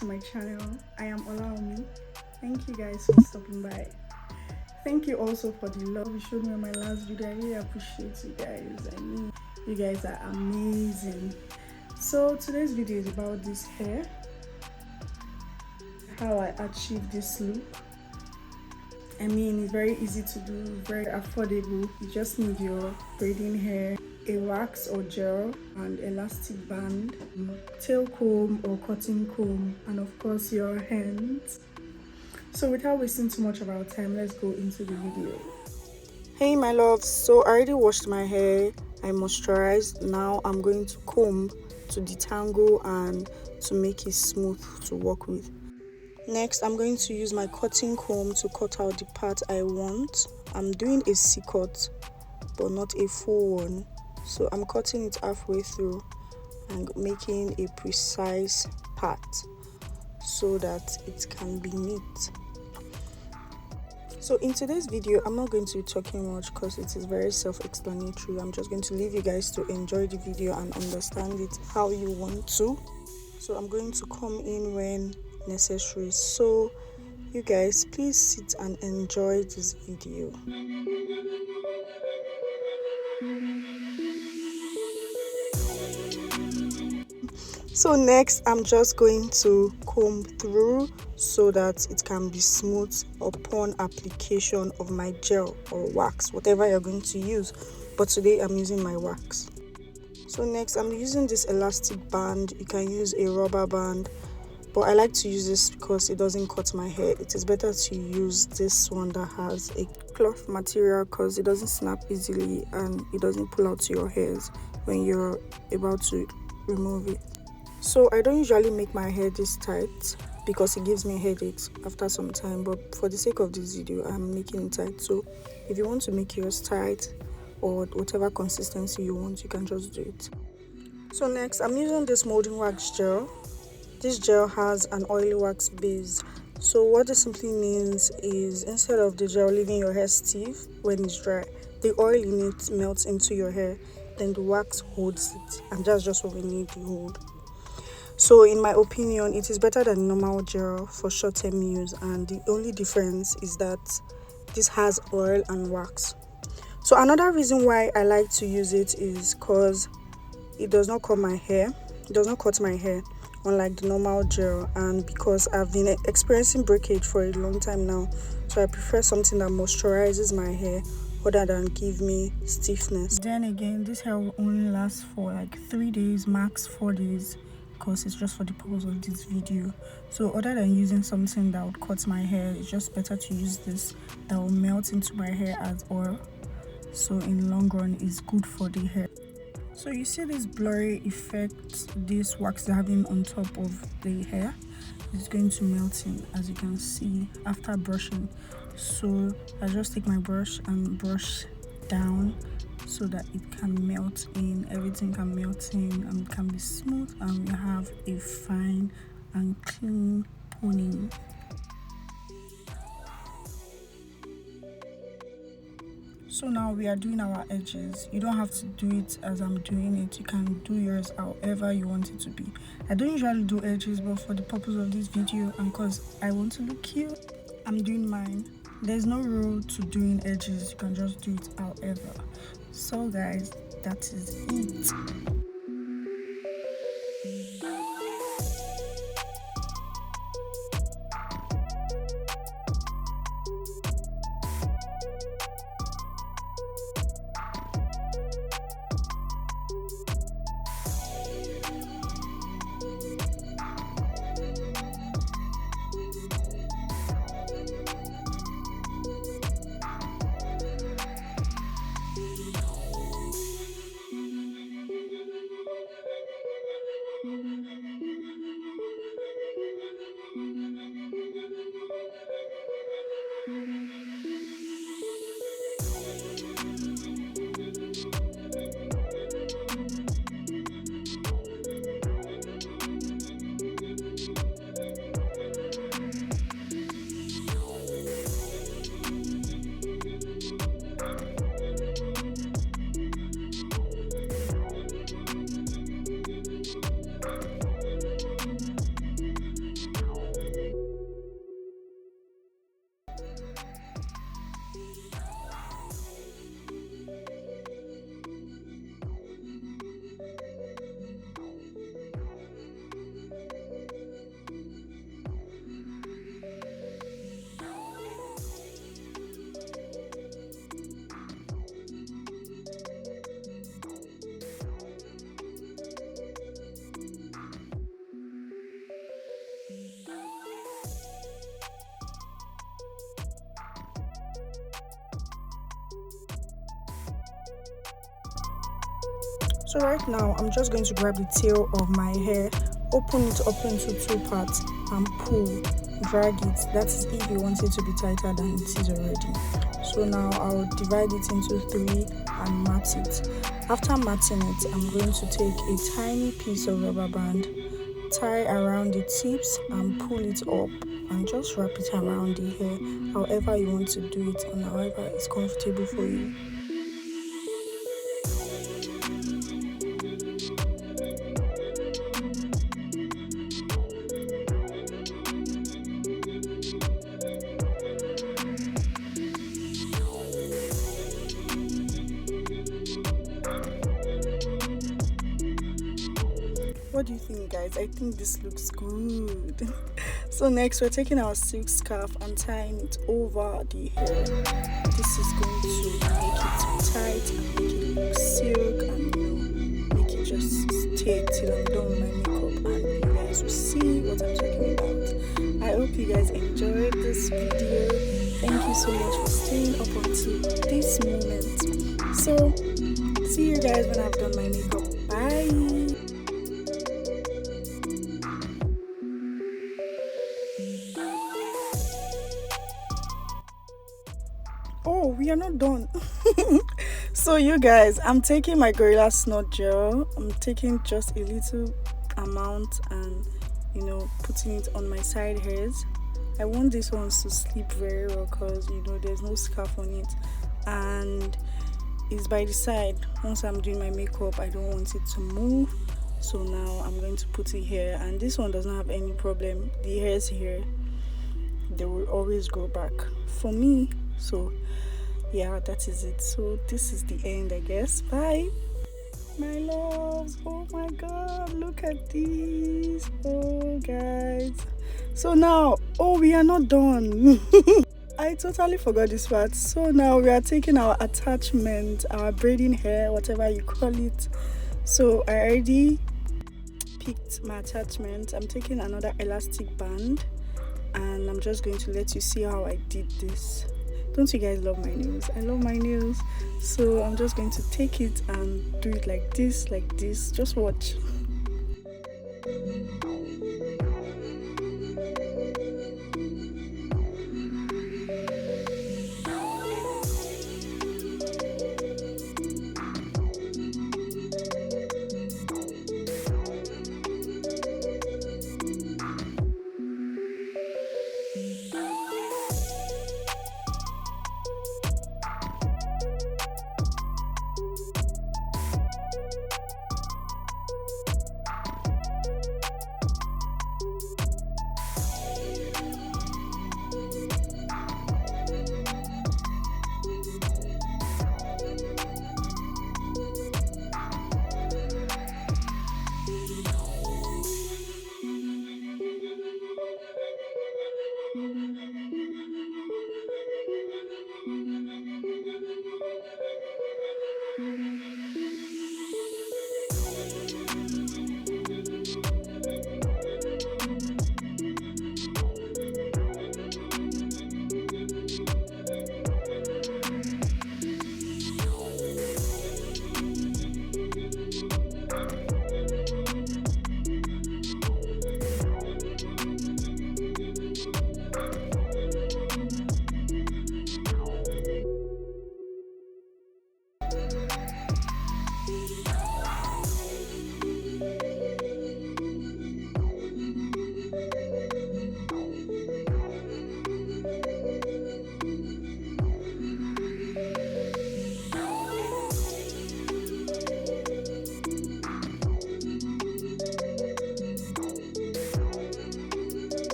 to my channel. I am Olawoomi. Thank you guys for stopping by. Thank you also for the love you showed me on my last video. I really appreciate you guys. I mean, you guys are amazing. So today's video is about this hair, how I achieved this look. I mean, it's very easy to do, very affordable. You just need your braiding hair, a wax or gel, and elastic band, tail comb or cotton comb, and of course your hands. So without wasting too much of our time, let's go into the video. Hey my loves, so I already washed my hair, I moisturized. Now I'm going to comb to detangle and to make it smooth to work with. Next, I'm going to use my cutting comb to cut out the part I want. I'm doing a C-cut, but not a full one. So I'm cutting it halfway through and making a precise part so that it can be neat. So in today's video, I'm not going to be talking much because it is very self-explanatory. I'm just going to leave you guys to enjoy the video and understand it how you want to. So I'm going to come in when necessary. So you guys, please sit and enjoy this video. So next, I'm just going to comb through so that it can be smooth upon application of my gel or wax, whatever you're going to use. But today I'm using my wax. So next, I'm using this elastic band. You can use a rubber band, but I like to use this because it doesn't cut my hair. It is better to use this one that has a cloth material because it doesn't snap easily and it doesn't pull out your hairs when you're about to remove it. So I don't usually make my hair this tight because it gives me headaches after some time, but for the sake of this video I'm making it tight. So if you want to make yours tight or whatever consistency you want, you can just do it. So next, I'm using this molding wax gel. This gel has an oily wax base. So what this simply means is instead of the gel leaving your hair stiff when it's dry, the oil in it melts into your hair, then the wax holds it, and that's just what we need to hold. So in my opinion, it is better than normal gel for short-term use, and the only difference is that this has oil and wax. So another reason why I like to use it is because it does not cut my hair. It does not cut my hair, unlike the normal gel, and because I've been experiencing breakage for a long time now, so I prefer something that moisturizes my hair rather than give me stiffness. Then again, this hair will only last for like 3 days, max 4 days, because it's just for the purpose of this video. So other than using something that would cut my hair, it's just better to use this that will melt into my hair as oil. So in the long run, it's good for the hair. So you see this blurry effect this wax is having on top of the hair. It's going to melt in, as you can see, after brushing. So I just take my brush and brush down so that it can melt in, everything can melt in and it can be smooth, and we have a fine and clean pony. So now we are doing our edges. You don't have to do it as I'm doing it. You can do yours however you want it to be. I don't usually do edges, but for the purpose of this video and because I want to look cute, I'm doing mine. There's no rule to doing edges. You can just do it however. So guys, that is it. So right now, I'm just going to grab the tail of my hair, open it up into two parts, and pull, drag it. That is if you want it to be tighter than it is already. So now I'll divide it into three and mat it. After matting it, I'm going to take a tiny piece of rubber band, tie around the tips, and pull it up, and just wrap it around the hair, however you want to do it and however is comfortable for you. What do you think, guys? I think this looks good. So next, we're taking our silk scarf and tying it over the hair. This is going to make it tight and make it look silk, and make it just stay till I'm done with my makeup, and you guys will see what I'm talking about. I hope you guys enjoyed this video. Thank you so much for staying up until this moment. So see you guys when I've done my makeup. Bye. Oh, we are not done. So you guys, I'm taking my Gorilla Snot Gel. I'm taking just a little amount and putting it on my side hairs. I want these ones to sleep very well because there's no scarf on it, and it's by the side. Once I'm doing my makeup, I don't want it to move, so now I'm going to put it here. And this one doesn't have any problem. The hairs here, they will always grow back for me. So yeah, that is it. So this is the end, I guess. Bye my loves. Oh my god, look at these. Oh guys, so now, we are not done. I totally forgot this part. So now we are taking our attachment, our braiding hair, whatever you call it. So I already picked my attachment. I'm taking another elastic band, and I'm just going to let you see how I did this. Don't you guys love my nails? I love my nails. So I'm just going to take it and do it like this. Just watch.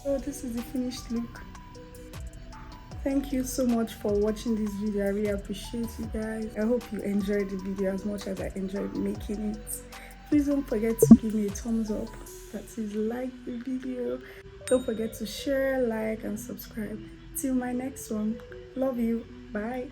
So this is the finished look. Thank you so much for watching this video. I really appreciate you guys. I hope you enjoyed the video as much as I enjoyed making it. Please don't forget to give me a thumbs up, that is, like the video. Don't forget to share, like, and subscribe. Till my next one. Love you. Bye.